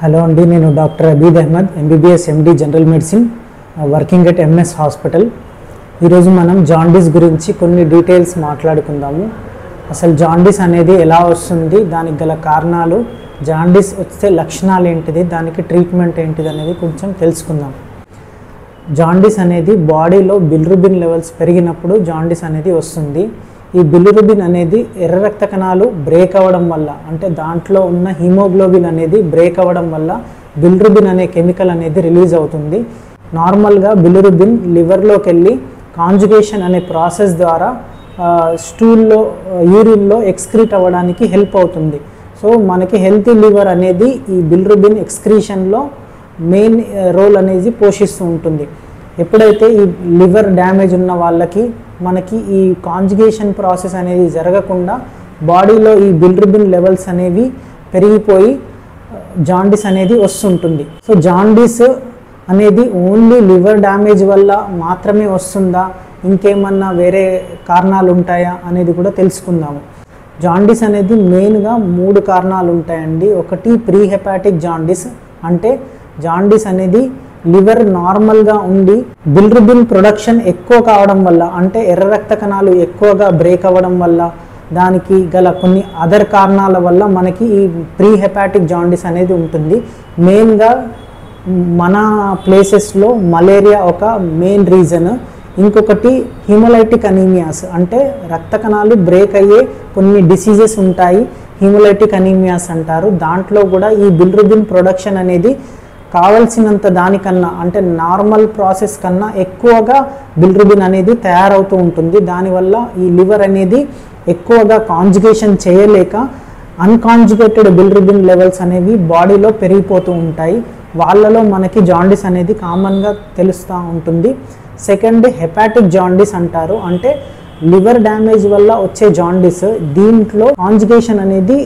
Hello అండి, నేను doctor Abid Ahmed, MBBS MD general medicine, working at MS hospital. ఈరోజు మనం జాండీస్ గురించి కొన్ని డీటెయిల్స్ మాట్లాడుకుందాము. అసలు జాండీస్ అనేది ఎలా వస్తుంది, దానికి గల కారణాలు, జాండీస్ వస్తే లక్షణాలు ఏంటిది, దానికి ట్రీట్మెంట్ ఏంటిది అనేది కొంచెం తెలుసుకుందాం. జాండీస్ అనేది బాడీలో బిలిరుబిన్ లెవెల్స్ పెరిగినప్పుడు జాండీస్ అనేది వస్తుంది. ఈ బిలిరుబిన్ అనేది ఎర్ర రక్త కణాలు బ్రేక్ అవ్వడం వల్ల, అంటే దాంట్లో ఉన్న హిమోగ్లోబిన్ అనేది బ్రేక్ అవ్వడం వల్ల బిలిరుబిన్ అనే కెమికల్ అనేది రిలీజ్ అవుతుంది. నార్మల్గా బిలిరుబిన్ లివర్లోకి వెళ్ళి కాంజుగేషన్ అనే ప్రాసెస్ ద్వారా స్టూల్లో, యూరిన్లో ఎక్స్క్రీట్ అవ్వడానికి హెల్ప్ అవుతుంది. సో మనకి హెల్తీ లివర్ అనేది ఈ బిలిరుబిన్ ఎక్స్క్రీషన్లో మెయిన్ రోల్ అనేది పోషిస్తూ ఉంటుంది. ఎప్పుడైతే ఈ లివర్ డ్యామేజ్ ఉన్న వాళ్ళకి మనకి ఈ కాంజుగేషన్ ప్రాసెస్ అనేది జరగకుండా బాడీలో ఈ బిలిరుబిన్ లెవెల్స్ అనేవి పెరిగిపోయి జాండీస్ అనేది వస్తుంటుంది. సో జాండీస్ అనేది ఓన్లీ లివర్ డ్యామేజ్ వల్ల మాత్రమే వస్తుందా, ఇంకేమన్నా వేరే కారణాలు ఉంటాయా అనేది కూడా తెలుసుకుందాము. జాండీస్ అనేది మెయిన్గా 3 కారణాలు ఉంటాయండి. ఒకటి ప్రీ హెపాటిక్ జాండీస్, అంటే జాండీస్ అనేది లివర్ నార్మల్గా ఉండి బిలిరుబిన్ ప్రొడక్షన్ ఎక్కువ కావడం వల్ల, అంటే ఎర్ర రక్త కణాలు ఎక్కువగా బ్రేక్ అవ్వడం వల్ల, దానికి గల కొన్ని అదర్ కారణాల వల్ల మనకి ఈ ప్రీ హెపాటిక్ జాండీస్ అనేది ఉంటుంది. మెయిన్గా మన ప్లేసెస్లో మలేరియా ఒక మెయిన్ రీజన్. ఇంకొకటి హిమోలైటిక్ అనీమియాస్, అంటే రక్త కణాలు బ్రేక్ అయ్యే కొన్ని డిసీజెస్ ఉంటాయి, హిమోలైటిక్ అనీమియాస్ అంటారు. దాంట్లో కూడా ఈ బిలిరుబిన్ ప్రొడక్షన్ అనేది కావలసినంత దానికన్నా, అంటే నార్మల్ ప్రాసెస్ కన్నా ఎక్కువగా బిలిరుబిన్ అనేది తయారవుతూ ఉంటుంది. దానివల్ల ఈ లివర్ అనేది ఎక్కువగా కాంజుగేషన్ చేయలేక అన్కాంజుగేటెడ్ బిలిరుబిన్ లెవెల్స్ అనేవి బాడీలో పెరిగిపోతూ ఉంటాయి. వాళ్ళలో మనకి జాండీస్ అనేది కామన్గా తెలుస్తూ ఉంటుంది. సెకండ్, హెపాటిక్ జాండీస్ అంటారు, అంటే లివర్ డ్యామేజ్ వల్ల వచ్చే జాండీస్. దీంట్లో కాంజుగేషన్ అనేది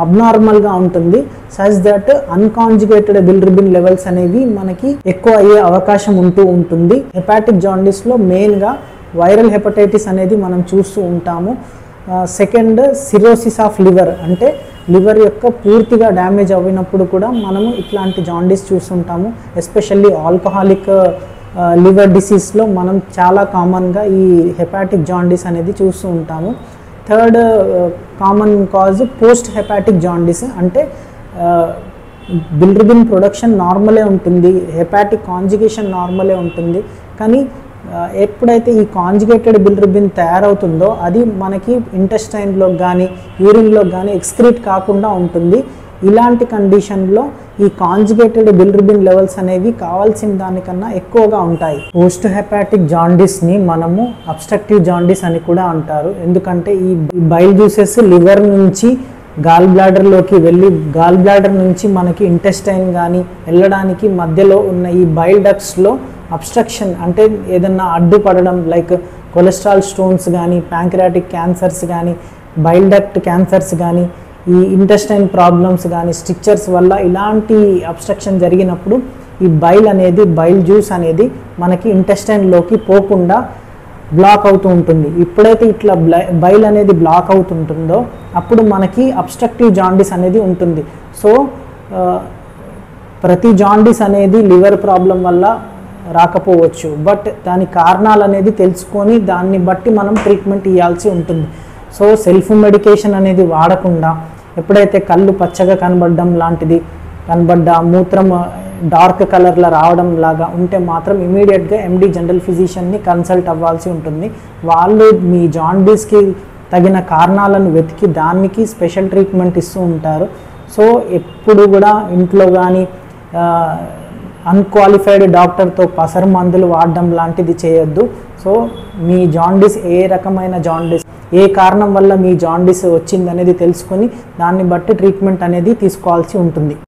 అబ్నార్మల్గా ఉంటుంది, such that unconjugated bilirubin levels అనేవి మనకి ఎక్కువ అయ్యే అవకాశం ఉంటుంది. హెపాటిక్ జాండీస్లో మెయిన్గా వైరల్ హెపటైటిస్ అనేది మనం చూస్తూ ఉంటాము. సెకండ్, సిరోసిస్ ఆఫ్ లివర్, అంటే లివర్ యొక్క పూర్తిగా డ్యామేజ్ అయినప్పుడు కూడా మనము ఇట్లాంటి జాండీస్ చూస్తుంటాము. ఎస్పెషల్లీ ఆల్కహాలిక్ లివర్ డిసీజ్లో మనం చాలా కామన్గా ఈ హెపాటిక్ జాండీస్ అనేది చూస్తూ ఉంటాము. Third common cause post hepatic jaundice, అంటే బిలిరుబిన్ ప్రొడక్షన్ నార్మలే ఉంటుంది, హెపాటిక్ కాంజుగేషన్ నార్మలే ఉంటుంది, కానీ ఎప్పుడైతే ఈ కాంజుగేటెడ్ బిలిరుబిన్ తయారవుతుందో అది మనకి ఇంటెస్టైన్లో కానీ యూరిన్లో కానీ ఎక్స్క్రీట్ కాకుండా ఉంటుంది. ఇలాంటి కండిషన్లో ఈ కాంజుగేటెడ్ బిలిరుబిన్ లెవెల్స్ అనేవి కావాల్సిన దానికన్నా ఎక్కువగా ఉంటాయి. పోస్ట్ హెపాటిక్ జాండీస్ని మనము అబ్స్ట్రక్టివ్ జాండీస్ అని కూడా అంటారు. ఎందుకంటే ఈ బైల్ జ్యూసెస్ లివర్ నుంచి గాల్ బ్లాడర్లోకి వెళ్ళి గాల్ బ్లాడర్ నుంచి మనకి ఇంటెస్టైన్ కానీ వెళ్ళడానికి మధ్యలో ఉన్న ఈ బైల్ డక్ట్స్లో అబ్స్ట్రక్షన్, అంటే ఏదన్నా అడ్డుపడడం, లైక్ కొలెస్ట్రాల్ స్టోన్స్ కానీ, ప్యాంక్రియాటిక్ క్యాన్సర్స్ కానీ, బైల్ డక్ట్ క్యాన్సర్స్ కానీ, ఈ ఇంటెస్టైన్ ప్రాబ్లమ్స్ కానీ, స్ట్రిక్చర్స్ వల్ల ఇలాంటి అబ్స్ట్రక్షన్ జరిగినప్పుడు ఈ బైల్ అనేది, బైల్ జ్యూస్ అనేది మనకి ఇంటెస్టైన్లోకి పోకుండా బ్లాక్ అవుతూ ఉంటుంది. ఎప్పుడైతే ఇట్లా బైల్ అనేది బ్లాక్ అవుతుంటుందో అప్పుడు మనకి అబ్స్ట్రక్టివ్ జాండీస్ అనేది ఉంటుంది. సో ప్రతి జాండీస్ అనేది లివర్ ప్రాబ్లం వల్ల రాకపోవచ్చు, బట్ దాని కారణాలు అనేది తెలుసుకొని దాన్ని బట్టి మనం ట్రీట్మెంట్ ఇవ్వాల్సి ఉంటుంది. సో సెల్ఫ్ మెడికేషన్ అనేది వాడకుండా, ఎప్పుడైతే కళ్ళు పచ్చగా కనబడడం లాంటిది కనబడ్డా, మూత్రం డార్క్ కలర్లో రావడం లాగా ఉంటే మాత్రం ఇమీడియట్గా ఎండి జనరల్ ఫిజిషియన్ని కన్సల్ట్ అవ్వాల్సి ఉంటుంది. వాళ్ళు మీ జాండీస్కి తగిన కారణాలను వెతికి దానికి స్పెషల్ ట్రీట్మెంట్ ఇస్తూ ఉంటారు. సో ఎప్పుడు కూడా ఇంట్లో కానీ అన్క్వాలిఫైడ్ డాక్టర్తో పసరు మందులు వాడడం లాంటిది చేయొద్దు. సో మీ జాండీస్ ఏ రకమైన జాండీస్, ఏ కారణం వల్ల మీ జాండీస్ వచ్చిందనేది తెలుసుకొని దాన్ని బట్టి ట్రీట్మెంట్ అనేది తీసుకోవాల్సి ఉంటుంది.